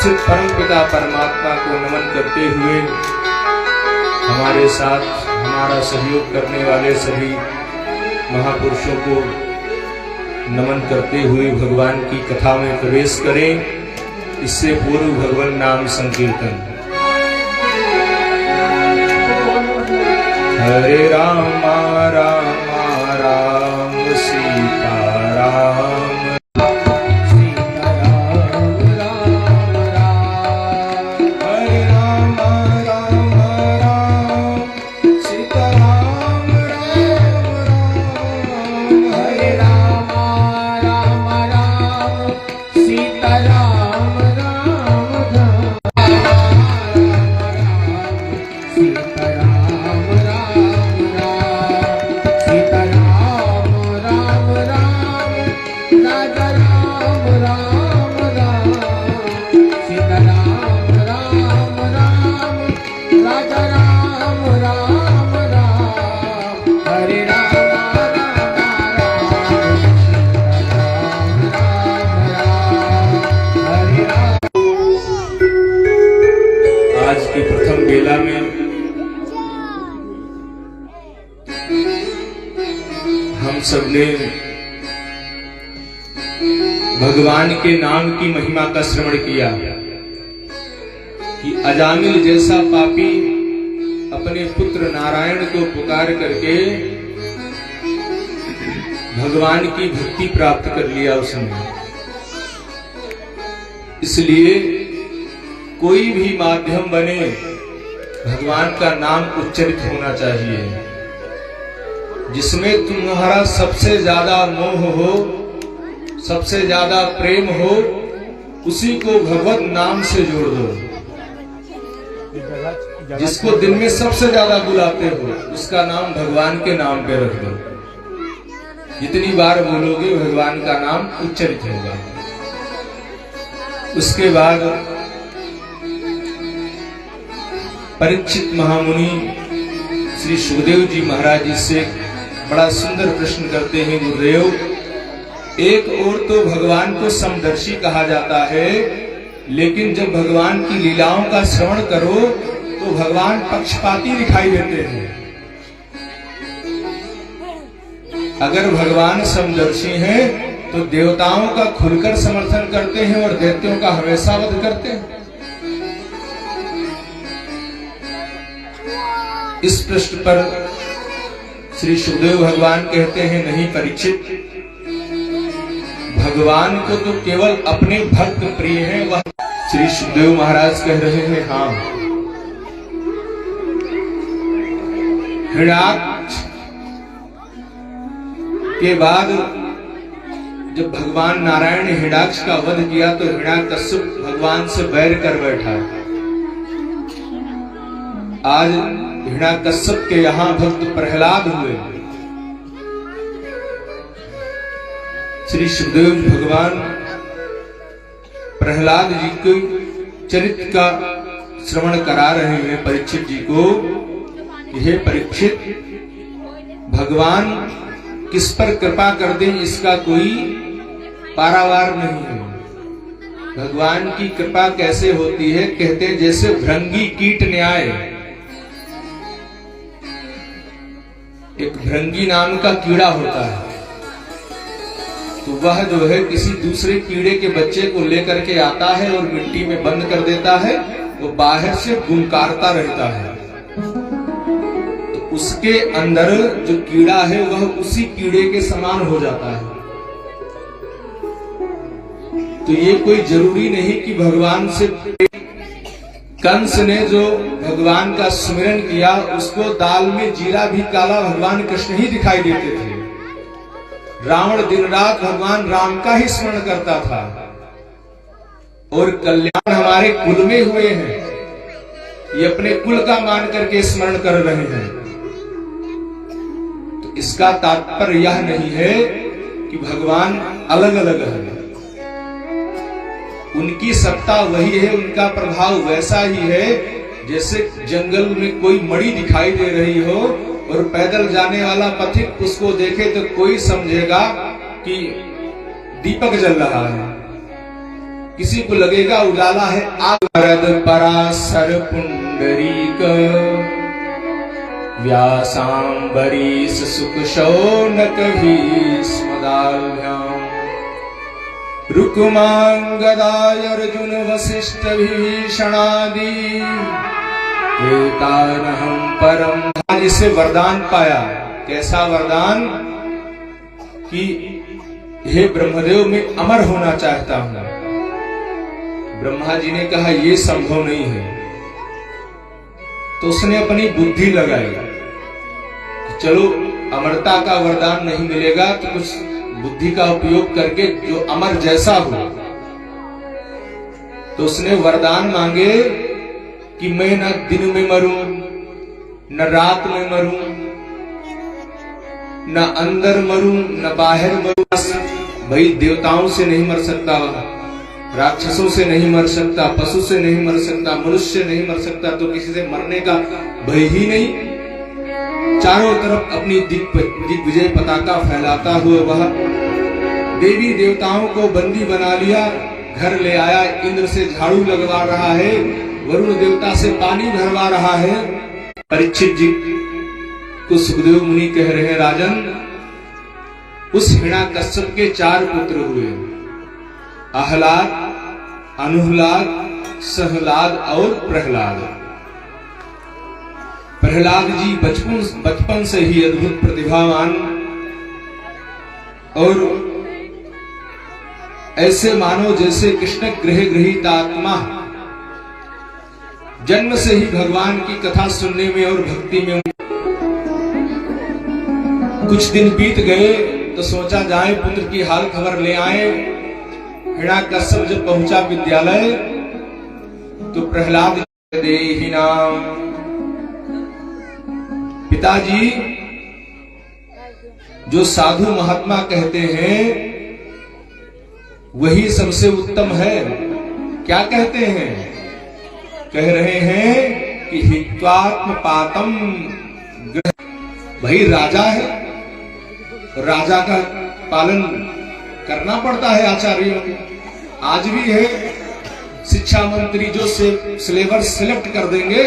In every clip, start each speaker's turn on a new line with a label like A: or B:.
A: निश्चित परमपिता परमात्मा को नमन करते हुए हमारे साथ हमारा सहयोग करने वाले सभी महापुरुषों को नमन करते हुए भगवान की कथा में प्रवेश करें। इससे पूर्व भगवान नाम संकीर्तन। हरे राम राम राम सीता राम, हम सबने भगवान के नाम की महिमा का श्रवण किया कि अजामिल जैसा पापी अपने पुत्र नारायण को पुकार करके भगवान की भक्ति प्राप्त कर लिया उसने। इसलिए कोई भी माध्यम बने भगवान का नाम उच्चरित होना चाहिए। जिसमें तुम्हारा सबसे ज्यादा मोह हो, सबसे ज्यादा प्रेम हो, उसी को भगवत नाम से जोड़ दो। जिसको दिन में सबसे ज्यादा बुलाते हो उसका नाम भगवान के नाम पे रख दो। जितनी बार बोलोगे भगवान का नाम उच्चरित होगा। उसके बाद परीक्षित महामुनि श्री सुखदेव जी महाराज जी से बड़ा सुंदर प्रश्न करते हैं। गुरुदेव, एक और तो भगवान को समदर्शी कहा जाता है, लेकिन जब भगवान की लीलाओं का श्रवण करो तो भगवान पक्षपाती दिखाई देते हैं। अगर भगवान समदर्शी हैं तो देवताओं का खुलकर समर्थन करते हैं और दैत्यों का हमेशा वध करते हैं। इस प्रश्न पर श्री सुखदेव भगवान कहते हैं, नहीं परीक्षित, भगवान को तो केवल अपने भक्त प्रिय हैं। वह श्री सुखदेव महाराज कह रहे हैं, हाँ, हिरण्याक्ष के बाद जब भगवान नारायण ने हिरण्याक्ष का वध किया तो हिरण्याकश्यप भगवान से बैर कर बैठा। आज हिरण्याकश्यप के यहाँ भक्त प्रहलाद हुए। श्री सुखदेव भगवान प्रहलाद जी के चरित्र का श्रवण करा रहे हैं परीक्षित जी को। यह परीक्षित, भगवान किस पर कृपा कर दे इसका कोई पारावार नहीं है। भगवान की कृपा कैसे होती है? कहते हैं जैसे भृंगी कीट न्याय। एक भृंगी नाम का कीड़ा होता है, तो वह जो है किसी दूसरे कीड़े के बच्चे को लेकर के आता है और मिट्टी में बंद कर देता है। वो बाहर से गुनकारता रहता है, तो उसके अंदर जो कीड़ा है वह उसी कीड़े के समान हो जाता है। तो ये कोई जरूरी नहीं कि भगवान से। कंस ने जो भगवान का सुमिरन किया उसको दाल में जीरा भी काला भगवान कृष्ण ही दिखाई देते थे। रावण दिन रात भगवान राम का ही स्मरण करता था। और कल्याण हमारे कुल में हुए हैं, ये अपने कुल का मान करके स्मरण कर रहे हैं। तो इसका तात्पर्य यह नहीं है कि भगवान अलग अलग है। उनकी सत्ता वही है, उनका प्रभाव वैसा ही है। जैसे जंगल में कोई मणि दिखाई दे रही हो और पैदल जाने वाला पथिक उसको देखे तो कोई समझेगा कि दीपक जल रहा है, किसी को लगेगा उजाला है आग। वरद पराशर पुंडरीक व्यासांबरीश सुख शौनक भीष्मदाभ्याम रुक्मांगदाय अर्जुन वसिष्ठ विभीषणादि एतानहं परम। जिससे वरदान पाया, कैसा वरदान कि हे ब्रह्मदेव मैं अमर होना चाहता हूं। ब्रह्मा जी ने कहा यह संभव नहीं है। तो उसने अपनी बुद्धि लगाई, चलो अमरता का वरदान नहीं मिलेगा तो कुछ बुद्धि का उपयोग करके जो अमर जैसा हो। तो उसने वरदान मांगे कि मैं न दिन में मरूं न रात में मरूं, न अंदर मरूं न बाहर मरूं। भाई देवताओं से नहीं मर सकता, राक्षसों से नहीं मर सकता, पशु से नहीं मर सकता, मनुष्य से नहीं मर सकता, तो किसी से मरने का भय ही नहीं। चारों तरफ अपनी दिग्विजय पताका फैलाता हुआ वह देवी देवताओं को बंदी बना लिया, घर ले आया। इंद्र से झाड़ू लगवा रहा है, वरुण देवता से पानी भरवा रहा है। परीक्षित जी को सुखदेव मुनि कह रहे हैं राजन, उस हिरण्याकश्यप के 4 पुत्र हुए, आहलाद, अनुहलाद, सहलाद और प्रहलाद। प्रहलाद जी बचपन से ही अद्भुत प्रतिभावान और ऐसे मानो जैसे कृष्ण गृह गृहीत आत्मा, जन्म से ही भगवान की कथा सुनने में और भक्ति में। कुछ दिन बीत गए तो सोचा जाए पुत्र की हाल खबर ले आए। हिरण्याकश्यप जब पहुंचा विद्यालय तो प्रहलाद देहि नाम, पिताजी जो साधु महात्मा कहते हैं वही सबसे उत्तम है। क्या कहते हैं? कह रहे हैं कि हित्वात्म पातम। भाई राजा है, राजा का पालन करना पड़ता है आचार्यों को। आज भी है, शिक्षा मंत्री जो सिलेबस सिलेक्ट कर देंगे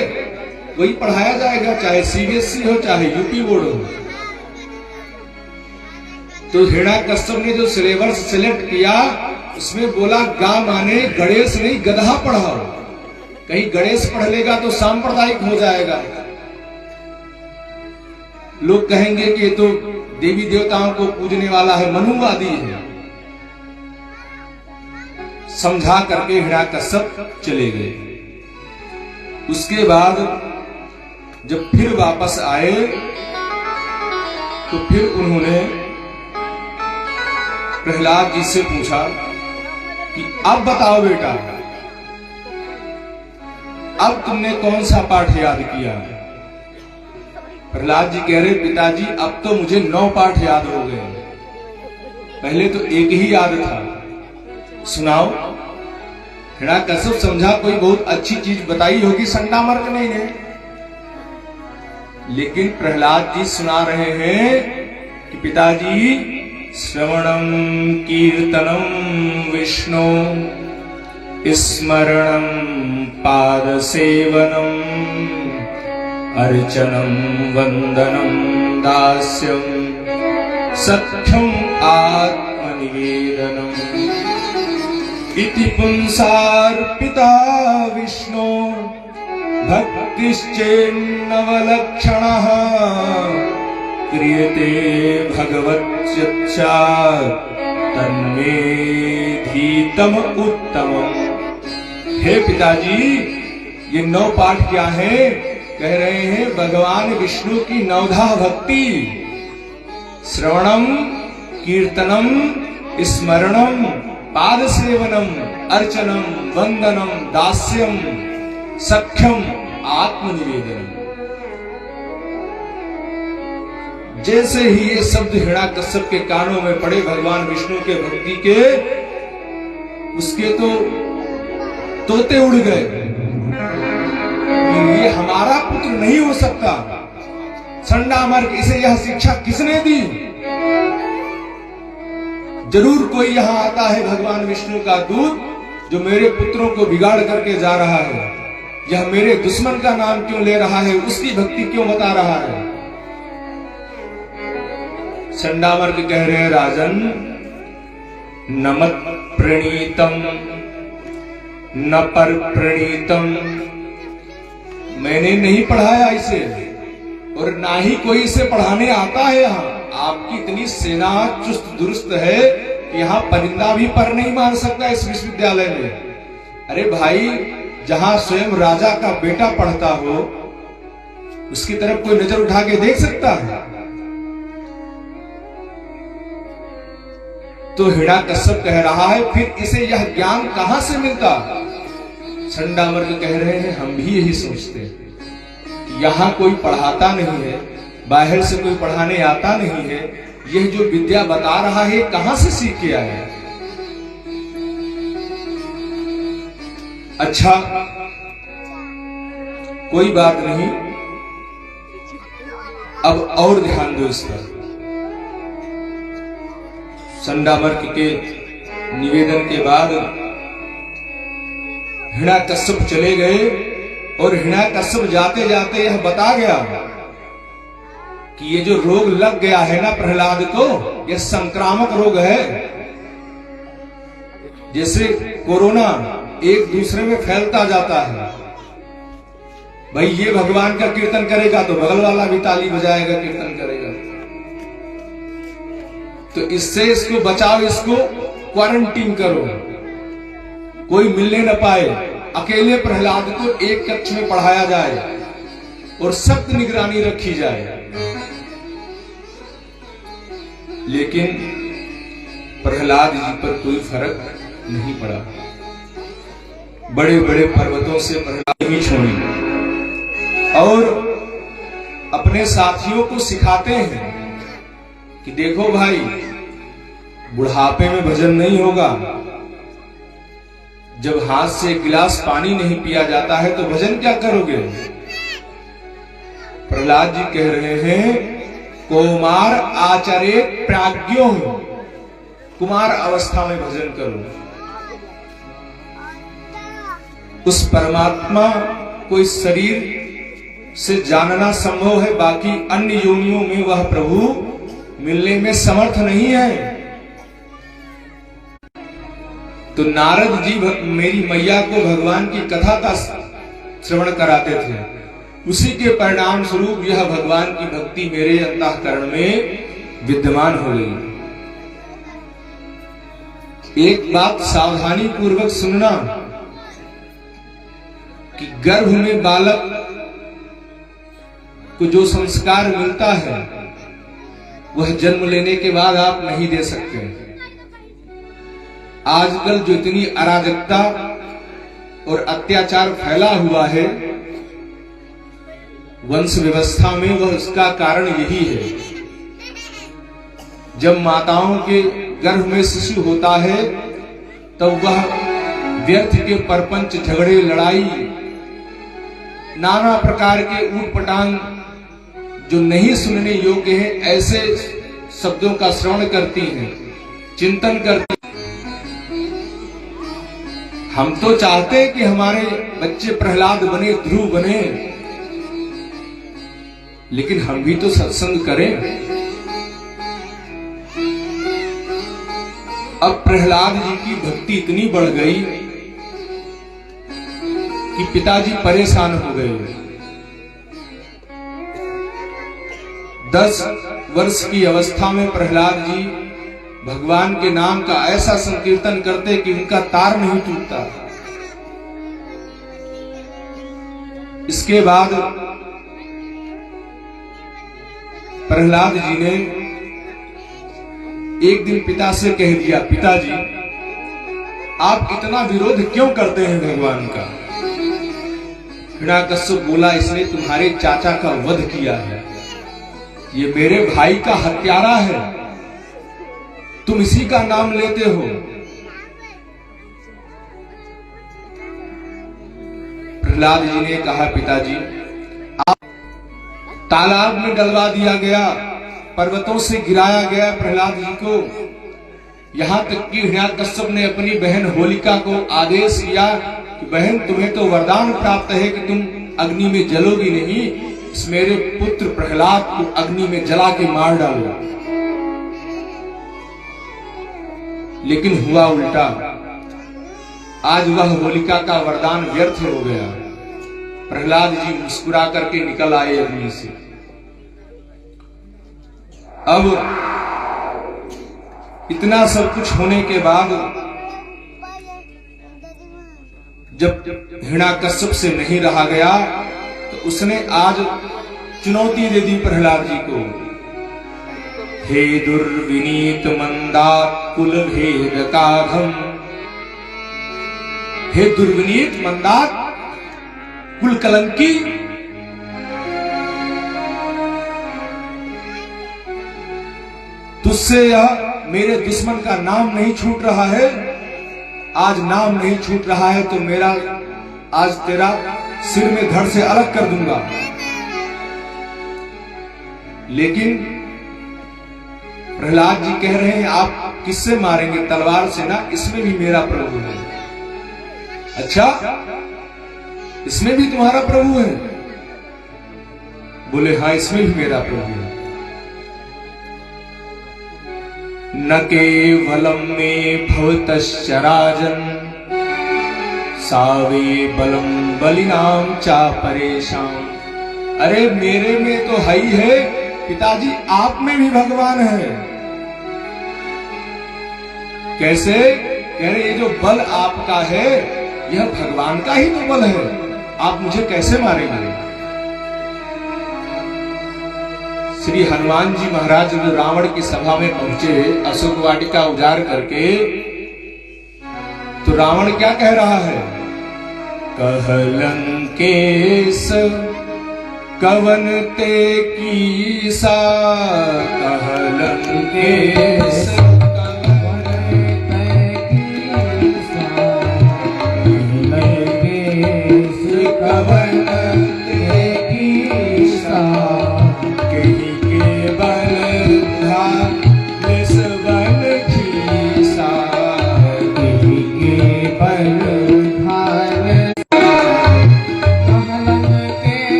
A: वही पढ़ाया जाएगा, चाहे सीबीएसई हो चाहे यूपी बोर्ड हो। तो हिरण्याकश्यप ने जो सिलेबस सिलेक्ट किया उसमें बोला गा माने गणेश नहीं गधा पढ़ाओ। कहीं गणेश पढ़ लेगा तो सांप्रदायिक हो जाएगा, लोग कहेंगे कि ये तो देवी देवताओं को पूजने वाला है, मनुवादी है। समझा करके हिरण्याकश्यप चले गए। उसके बाद जब फिर वापस आए तो फिर उन्होंने प्रहलाद जी से पूछा कि अब बताओ बेटा, अब तुमने कौन सा पाठ याद किया? प्रहलाद जी कह रहे पिताजी अब तो मुझे 9 पाठ याद हो गए, पहले तो एक ही याद था। सुनाओ। हिरण्याकश्यप समझा कोई बहुत अच्छी चीज बताई होगी संडामर्क नहीं ने, लेकिन प्रहलाद जी सुना रहे हैं कि पिताजी श्रवणं कीर्तनं विष्णु स्मरणं पादसेवनं अर्चनं वंदनं दास्यं सख्यं आत्मनिवेदनम् इति पुंसार्पिता विष्णु भक्तिश्चेन्नवलक्षणः क्रियते भगवच्चक्षा तन्मे धीतम उत्तमम्। हे पिताजी ये 9 पाठ क्या है? कह रहे हैं भगवान विष्णु की 9धा भक्ति, श्रवणम कीर्तनम स्मरणम पाद सेवनम अर्चनम वंदनम दास्यम सख्यम आत्मनिवेदनम। जैसे ही ये शब्द हिरण्याकश्यप के कानों में पड़े भगवान विष्णु के भक्ति के, उसके तो तोते उड़ गए कि ये हमारा पुत्र नहीं हो सकता। संडामर्क, इसे यह शिक्षा किसने दी? जरूर कोई यहां आता है भगवान विष्णु का दूत जो मेरे पुत्रों को बिगाड़ करके जा रहा है, यह मेरे दुश्मन का नाम क्यों ले रहा है, उसकी भक्ति क्यों बता रहा है। चंडामर्क कह रहे हैं, राजन न मत प्रणीतम न पर प्रणीतम, मैंने नहीं पढ़ाया इसे और ना ही कोई इसे पढ़ाने आता है। यहाँ आपकी इतनी सेना चुस्त दुरुस्त है कि यहाँ परिंदा भी पर नहीं मान सकता इस विश्वविद्यालय में। अरे भाई, जहां स्वयं राजा का बेटा पढ़ता हो उसकी तरफ कोई नजर उठा के देख सकता है? तो हिरण्यकश्यप कह रहा है, फिर इसे यह ज्ञान कहां से मिलता? चंडामर्क कह रहे हैं, हम भी यही सोचते हैं, यहां कोई पढ़ाता नहीं है, बाहर से कोई पढ़ाने आता नहीं है, यह जो विद्या बता रहा है कहां से सीख के आया? अच्छा, कोई बात नहीं, अब और ध्यान दो इस पर। चंडामर्क के निवेदन के बाद हिरण्यकश्यप चले गए और हिरण्यकश्यप जाते जाते यह बता गया कि ये जो रोग लग गया है ना प्रहलाद को, यह संक्रामक रोग है। जैसे कोरोना एक दूसरे में फैलता जाता है। भाई, ये भगवान का कीर्तन करेगा तो बगल वाला भी ताली बजाएगा, कीर्तन करेगा। तो इससे इसको बचाओ, इसको क्वारंटीन करो, कोई मिलने न पाए। अकेले प्रहलाद को एक कक्ष में पढ़ाया जाए और सख्त निगरानी रखी जाए। लेकिन प्रहलाद जी पर कोई फर्क नहीं पड़ा। बड़े बड़े पर्वतों से प्रहलाद ही छोड़ी और अपने साथियों को सिखाते हैं कि देखो भाई, बुढ़ापे में भजन नहीं होगा। जब हाथ से एक गिलास पानी नहीं पिया जाता है तो भजन क्या करोगे? प्रहलाद जी कह रहे हैं, कौमार आचरे प्राज्ञो, कुमार अवस्था में भजन करो। उस परमात्मा को इस शरीर से जानना संभव है, बाकी अन्य योनियों में वह प्रभु मिलने में समर्थ नहीं है। तो नारद जी मेरी मैया को भगवान की कथा का श्रवण कराते थे, उसी के परिणाम स्वरूप यह भगवान की भक्ति मेरे अंतःकरण में विद्यमान हो गई। एक बात सावधानी पूर्वक सुनना कि गर्भ में बालक को जो संस्कार मिलता है वह जन्म लेने के बाद आप नहीं दे सकते। आजकल जो इतनी अराजकता और अत्याचार फैला हुआ है वंश व्यवस्था में, वह उसका कारण यही है। जब माताओं के गर्भ में शिशु होता है तब वह व्यर्थ के परपंच, झगड़े, लड़ाई, नाना प्रकार के ऊटपटांग जो नहीं सुनने योग्य हैं, ऐसे शब्दों का श्रवण करती हैं, चिंतन करती। हम तो चाहते हैं कि हमारे बच्चे प्रहलाद बने, ध्रुव बने, लेकिन हम भी तो सत्संग करें। अब प्रहलाद जी की भक्ति इतनी बढ़ गई कि पिताजी परेशान हो गए। 10 वर्ष की अवस्था में प्रहलाद जी भगवान के नाम का ऐसा संकीर्तन करते कि उनका तार नहीं टूटता। इसके बाद प्रहलाद जी ने एक दिन पिता से कह दिया, पिताजी आप इतना विरोध क्यों करते हैं भगवान का? हिरण्यकश्यप बोला, इसने तुम्हारे चाचा का वध किया है, ये मेरे भाई का हत्यारा है, तुम इसी का नाम लेते हो। प्रहलाद जी ने कहा, पिताजी आप तालाब में डलवा दिया गया, पर्वतों से गिराया गया प्रहलाद जी को, यहाँ तक कि हिरण्याकश्यप ने अपनी बहन होलिका को आदेश किया कि बहन, तुम्हें तो वरदान प्राप्त है कि तुम अग्नि में जलोगी नहीं, इस मेरे पुत्र प्रहलाद को अग्नि में जला के मार डालो। लेकिन हुआ उल्टा। आज वह होलिका का वरदान व्यर्थ हो गया। प्रहलाद जी मुस्कुरा करके निकल आए अग्नि से। अब इतना सब कुछ होने के बाद जब हिरण्याकश्यप से नहीं रहा गया तो उसने आज चुनौती दे दी प्रहलाद जी को। हे दुर्विनीत मंदात कुल भेद काघम, हे दुर्विनीत मंदात कुल कलंकी, तुझसे यह मेरे दुश्मन का नाम नहीं छूट रहा है। आज नाम नहीं छूट रहा है तो मेरा आज तेरा सिर में धड़ से अलग कर दूंगा। लेकिन प्रहलाद जी कह रहे हैं आप किससे मारेंगे? तलवार से ना, इसमें भी मेरा प्रभु है। अच्छा, इसमें भी तुम्हारा प्रभु है? बोले हाँ, इसमें भी मेरा प्रभु है। न केवलम में भवतश्च राजन सावे बलम बलिनाम चा परेशान। अरे मेरे में तो है ही है पिताजी, आप में भी भगवान है। कैसे? कह रहे ये जो बल आपका है यह भगवान का ही तो बल है, आप मुझे कैसे मारेंगे? श्री हनुमान जी महाराज जो रावण की सभा में पहुंचे अशोक वाटिका उजाड़ करके, तो रावण क्या कह रहा है? कहलंकेश कवन ते कीसा, कहलंकेश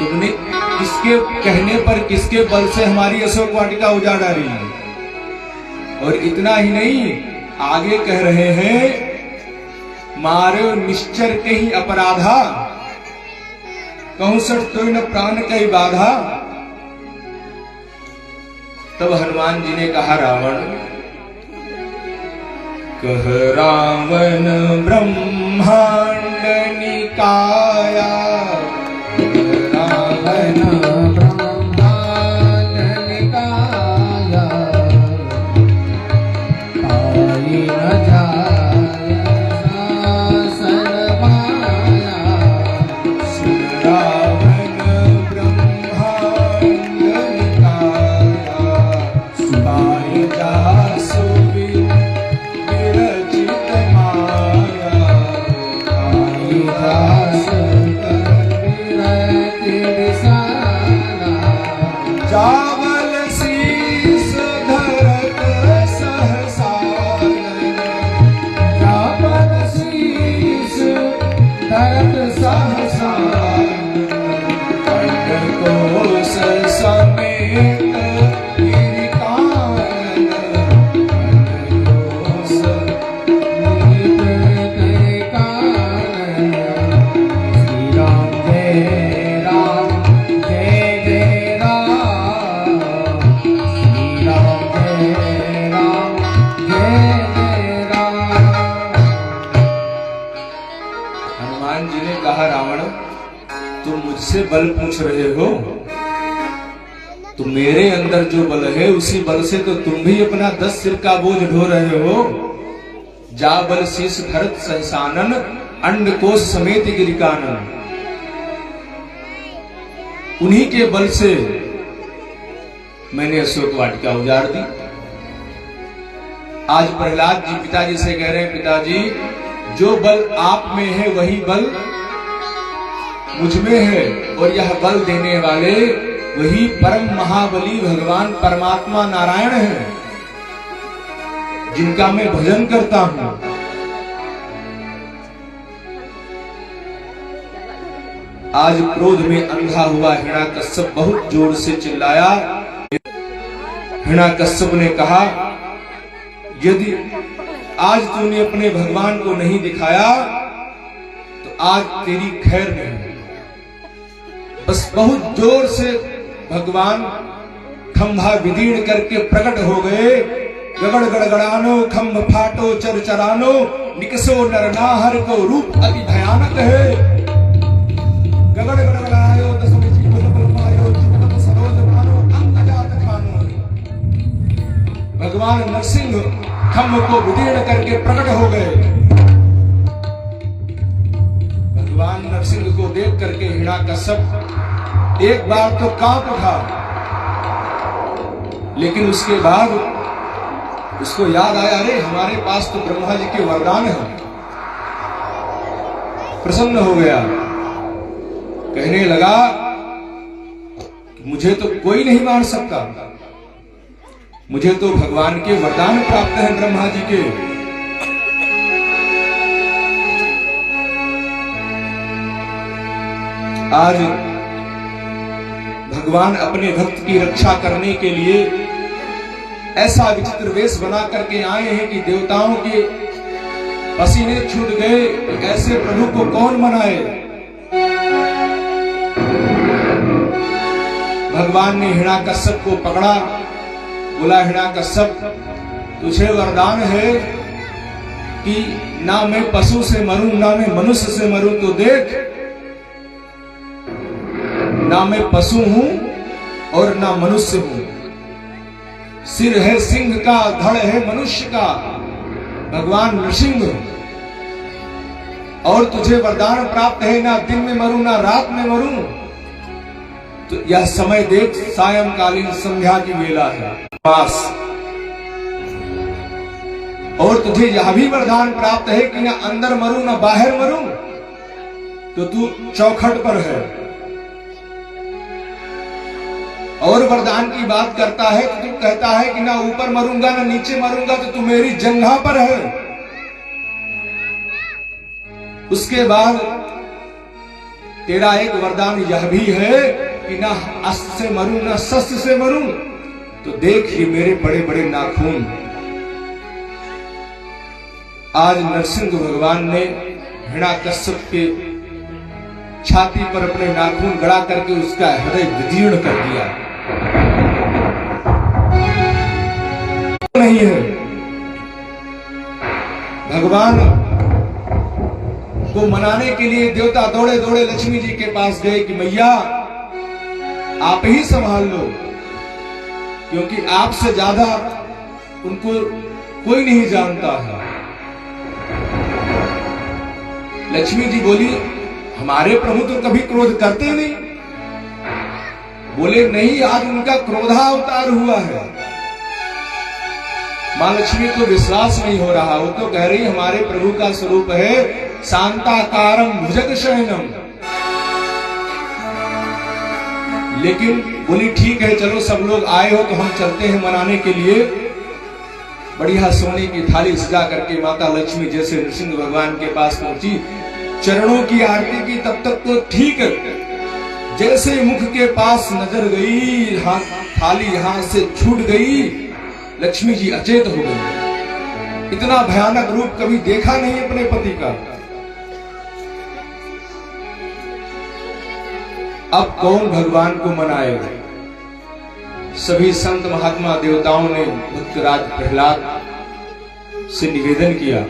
A: तुमने किसके कहने पर, किसके बल से हमारी अशोक वाटिका उजाड़ डाली? और इतना ही नहीं, आगे कह रहे हैं मारे निश्चर के ही अपराधा, कहूं सर तो न प्राण कई बाधा। तब हनुमान जी ने कहा रावण, कह रावण ब्रह्मांड निकाया, ब्रह्मांड निकाया, पाई न जाय शासन माया। रावण ब्रह्मांड निकाया, पाई जासु विरचित माया, पाई जासु चावल शीस धरत सहसा, चावल शीस धरत सहसा, खंडकोश समेत गिरिकानन, खंडकोश समेत गिरिकानन। श्री राम जय राम, जय जय राम, श्री राम जय राम, जय जय राम। हनुमान जी ने कहा रावण, तुम मुझसे बल पूछ रहे हो, तो मेरे अंदर जो बल है उसी बल से तो तुम भी अपना 10 सिर का बोझ ढो रहे हो। जा बल शीस धरत सहसानन, अंडकोश समेत गिरिकानन। उन्हीं के बल से मैंने अशोक वाटिका उजाड़ दी। आज प्रहलाद जी पिताजी से कह रहे हैं, पिताजी जो बल आप में है वही बल मुझ में है, और यह बल देने वाले वही परम महाबली भगवान परमात्मा नारायण हैं, जिनका मैं भजन करता हूं। आज क्रोध में अंधा हुआ हिरण्याकश्यप बहुत जोर से चिल्लाया। हिरण्याकश्यप ने कहा, यदि आज तूने अपने भगवान को नहीं दिखाया तो आज तेरी खैर नहीं। बस बहुत जोर से भगवान खंभा विदीर्ण करके प्रकट हो गए। गगड़ गड़गड़ानो खंभ फाटो चरचरानो, निकसो नरनाहर को रूप अति भयानक है। गगड़ गड़गड़ायो दसम जीवन बलपायो, चितम सरोज भानो अंग जात खानो। भगवान नरसिंह खंभ को विदीर्ण करके प्रकट हो गए। भगवान नरसिंह को देख करके हिरण्याकश्यप एक बार तो कांप उठा, लेकिन उसके बाद उसको याद आया, अरे हमारे पास तो ब्रह्मा जी के वरदान है। प्रसन्न हो गया, कहने लगा मुझे तो कोई नहीं मार सकता, मुझे तो भगवान के वरदान प्राप्त हैं ब्रह्मा जी के। आज भगवान अपने भक्त की रक्षा करने के लिए ऐसा विचित्र वेश बना करके आए हैं कि देवताओं के पसीने छूट गए। ऐसे प्रभु को कौन मनाए। भगवान ने हिरण्याकश्यप को पकड़ा, बोला, हिरण्याकश्यप तुझे वरदान है कि ना मैं पशु से मरूं ना मैं मनुष्य से मरूं, तो देख ना मैं पशु हूं और ना मनुष्य हूं। सिर है सिंह का, धड़ है मनुष्य का, भगवान नृसिंह। और तुझे वरदान प्राप्त है ना दिन में मरूं ना रात में मरूं। तो यह समय देख, सायंकालीन संध्या की वेला है पास, और तुझे यह भी वरदान प्राप्त है कि ना अंदर मरूं ना बाहर मरूं। तो तू चौखट पर है। और वरदान की बात करता है तो तू कहता है कि ना ऊपर मरूंगा ना नीचे मरूंगा, तो तू मेरी जंघा पर है। उसके बाद तेरा एक वरदान यह भी है कि ना अस्त से मरूं ना शस्त्र से मरूं। तो देख ही मेरे बड़े बड़े नाखून। आज नरसिंह भगवान ने हिरण्याकश्यप के छाती पर अपने नाखून गड़ा करके उसका हृदय विदीर्ण कर दिया। नहीं है, भगवान को मनाने के लिए देवता दौड़े दौड़े लक्ष्मी जी के पास गए कि मैया आप ही संभाल लो, क्योंकि आपसे ज्यादा उनको कोई नहीं जानता है। लक्ष्मी जी बोली, हमारे प्रभु तो कभी क्रोध करते नहीं। बोले, नहीं, आज उनका क्रोधावतार हुआ है। मां लक्ष्मी को विश्वास नहीं हो रहा। वो तो कह रही हमारे प्रभु का स्वरूप है शांताकारम भुजग शयनम। लेकिन बोली, ठीक है, चलो सब लोग आए हो तो हम चलते हैं मनाने के लिए। बढ़िया सोने की थाली सजा करके माता लक्ष्मी जैसे नृसिंह भगवान के पास पहुंची, चरणों की आरती की। तब तक तो ठीक है, जैसे मुख के पास नजर गई, थाली यहां से छूट गई, लक्ष्मी जी अचेत हो गई। इतना भयानक रूप कभी देखा नहीं अपने पति का। अब कौन भगवान को मनाएगा। सभी संत महात्मा देवताओं ने भक्तराज प्रहलाद से निवेदन किया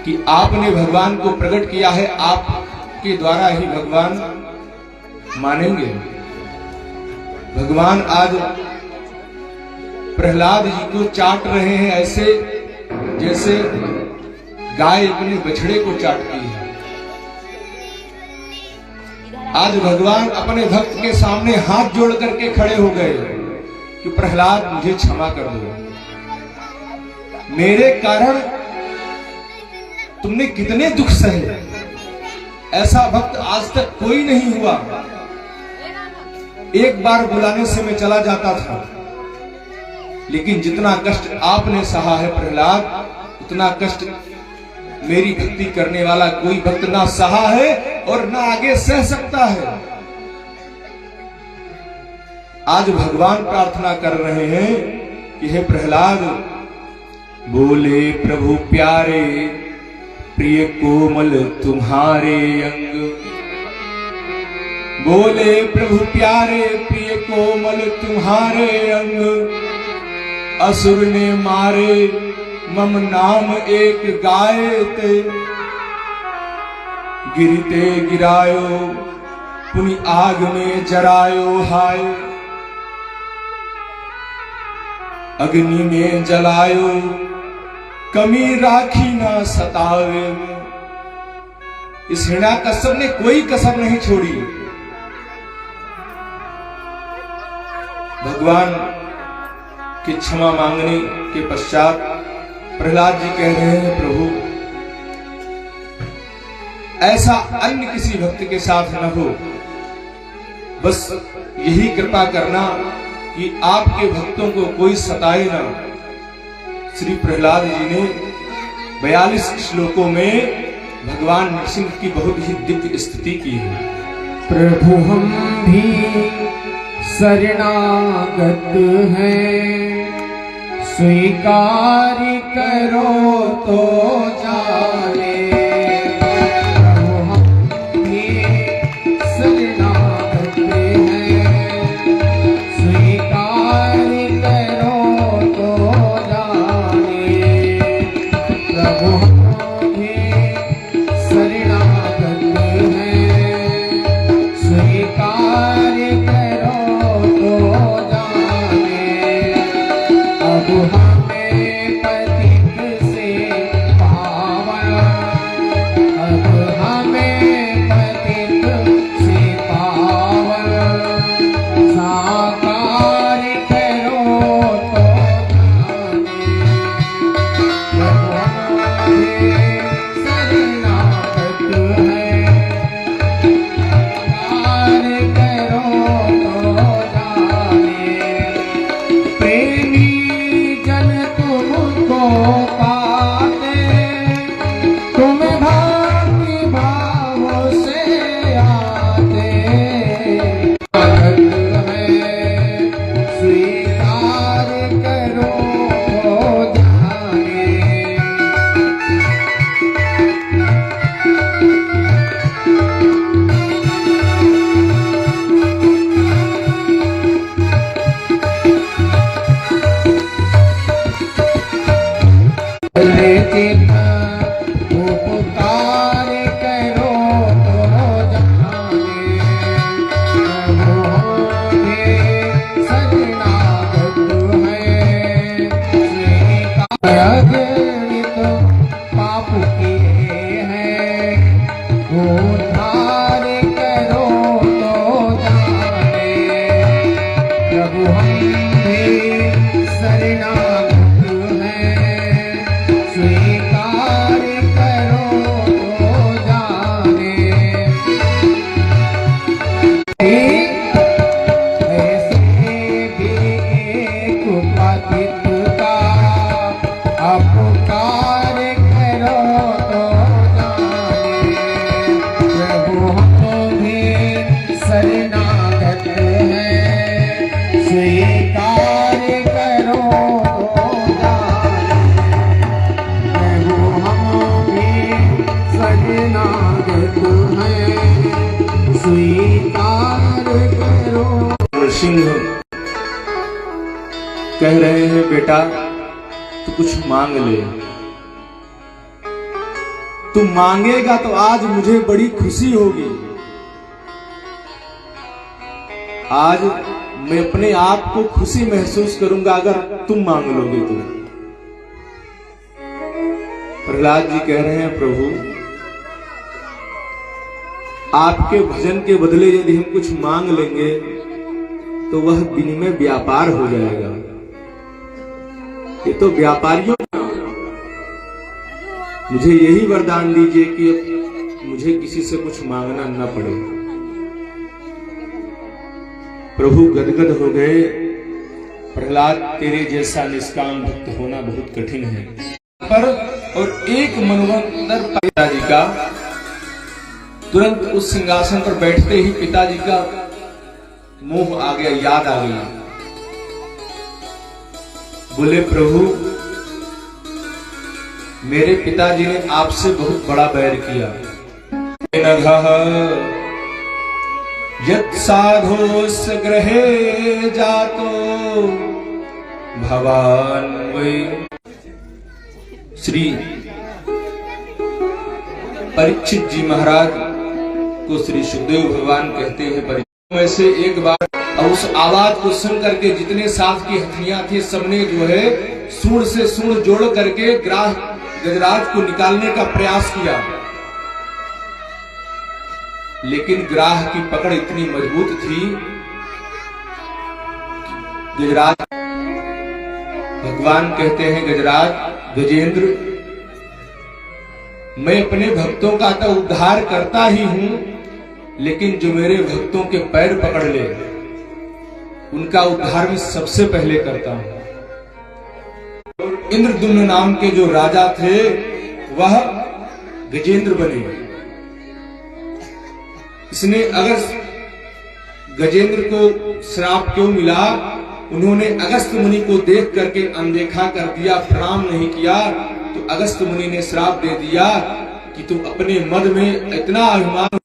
A: कि आपने भगवान को प्रकट किया है, आपके द्वारा ही भगवान मानेंगे। भगवान आज प्रहलाद जी को चाट रहे हैं, ऐसे जैसे गाय अपने बछड़े को चाटती है। आज भगवान अपने भक्त के सामने हाथ जोड़ करके खड़े हो गए कि प्रहलाद मुझे क्षमा कर दो, मेरे कारण तुमने कितने दुख सहे। ऐसा भक्त आज तक कोई नहीं हुआ। एक बार बुलाने से मैं चला जाता था, लेकिन जितना कष्ट आपने सहा है प्रहलाद, उतना कष्ट मेरी भक्ति करने वाला कोई भक्त ना सहा है और ना आगे सह सकता है। आज भगवान प्रार्थना कर रहे हैं कि हे प्रहलाद, बोले प्रभु प्यारे प्रिय कोमल तुम्हारे अंग, बोले प्रभु प्यारे प्रिय कोमल तुम्हारे अंग, असुर ने मारे मम नाम एक गायते, गिरते गिरायो पुनि आग में जरायो हाय, अग्नि में जलायो कमी राखी ना सतावे। इस हिरण्याकश्यप ने कोई कसर नहीं छोड़ी। भगवान की क्षमा मांगने के पश्चात प्रहलाद जी कह रहे हैं, प्रभु ऐसा अन्य किसी भक्त के साथ न हो, बस यही कृपा करना कि आपके भक्तों को कोई सताए ना। श्री प्रहलाद जी ने 42 श्लोकों में भगवान नरसिंह की बहुत ही दिव्य स्तुति की है।
B: प्रभु हम भी शरणागत हैं, स्वीकार करो तो जाने। प्रभु हम भी शरणागत हैं, स्वीकार करो तो जाने। प्रभु हम भी शरणागत हैं, स्वीकार करो तो जाने। अब हमें पतित से पावन, अब हमें पतित से पावन, साकार करो तो जाने। प्रभु हमारे शरणागत हैं, स्वीकार करो तो जाने। प्रेमी जन तुमको पाते, तुम भक्ति भाव से आते। भक्त है स्वीकार करो तो जाने। उपकार करो तो जाने। प्रभु हमें शरणागत हैं, स्वीकार अगणित पाप किए हैं, उद्धार करो तो जाने। प्रभु हम भी शरणागत हैं, स्वीकार करो तो जाने। ऐसे भी एक पतित का अपकार करो तो जाने। प्रभु हम भी शरणागत हैं, स्वीकार करो तो जाने। प्रभु हम भी शरणागत हैं, स्वीकार करो।
A: नरसिंह कह रहे हैं, बेटा तू कुछ मांग ले, तू मांगेगा तो आज मुझे बड़ी खुशी होगी। आज मैं अपने आप को खुशी महसूस करूंगा अगर तुम मांग लोगे तो। प्रहलाद जी कह रहे हैं, प्रभु आपके भजन के बदले यदि हम कुछ मांग लेंगे तो वह विनिमय व्यापार हो जाएगा। ये तो व्यापारियों का। मुझे यही वरदान दीजिए कि अब मुझे किसी से कुछ मांगना न पड़े। प्रभु गदगद हो गए। प्रहलाद, तेरे जैसा निष्काम भक्त होना बहुत कठिन है। पर और एक मनवंतर पिताजी का तुरंत उस सिंहासन पर बैठते ही पिताजी का मोह आ गया, याद आ गई। बोले, प्रभु मेरे पिताजी ने आपसे बहुत बड़ा बैर किया। यत् साधोस ग्रहे जातो भवान वै। श्री परीक्षित जी महाराज को श्री सुखदेव भगवान कहते हैं, परीक्षित में से एक बार और उस आवाज को सुन करके जितने साथ की हथनियां थी सबने जो है सूंड से सूंड जोड़ करके ग्राह गजराज को निकालने का प्रयास किया, लेकिन ग्राह की पकड़ इतनी मजबूत थी। गजराज भगवान कहते हैं, गजराज गजेंद्र, मैं अपने भक्तों का तो उद्धार करता ही हूं, लेकिन जो मेरे भक्तों के पैर पकड़ ले उनका उद्धार मैं सबसे पहले करता हूं। इंद्रद्युम्न नाम के जो राजा थे वह गजेंद्र बने। इसने अगर गजेंद्र को श्राप क्यों मिला? उन्होंने अगस्त मुनि को देख करके अनदेखा कर दिया, प्रणाम नहीं किया, तो अगस्त मुनि ने श्राप दे दिया कि तुम अपने मद में इतना अभिमान,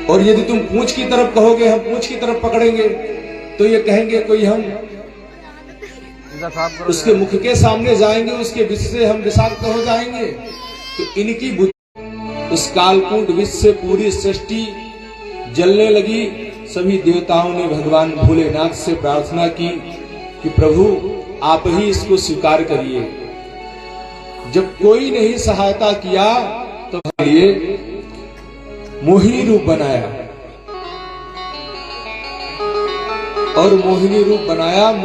A: और यदि तुम पूंछ की तरफ कहोगे हम पूंछ की तरफ पकड़ेंगे तो ये कहेंगे कोई हम उसके मुख के सामने जाएंगे, उसके विष से हम विषाक्त हो जाएंगे। तो इनकी बुद्धि उस कालकूट विष से पूरी सृष्टि जलने लगी। सभी देवताओं ने भगवान भोलेनाथ से प्रार्थना की कि प्रभु आप ही इसको स्वीकार करिए। जब कोई नहीं सहायता किया तो ये मोहिनी रूप बनाया, और मोहिनी रूप बनाया।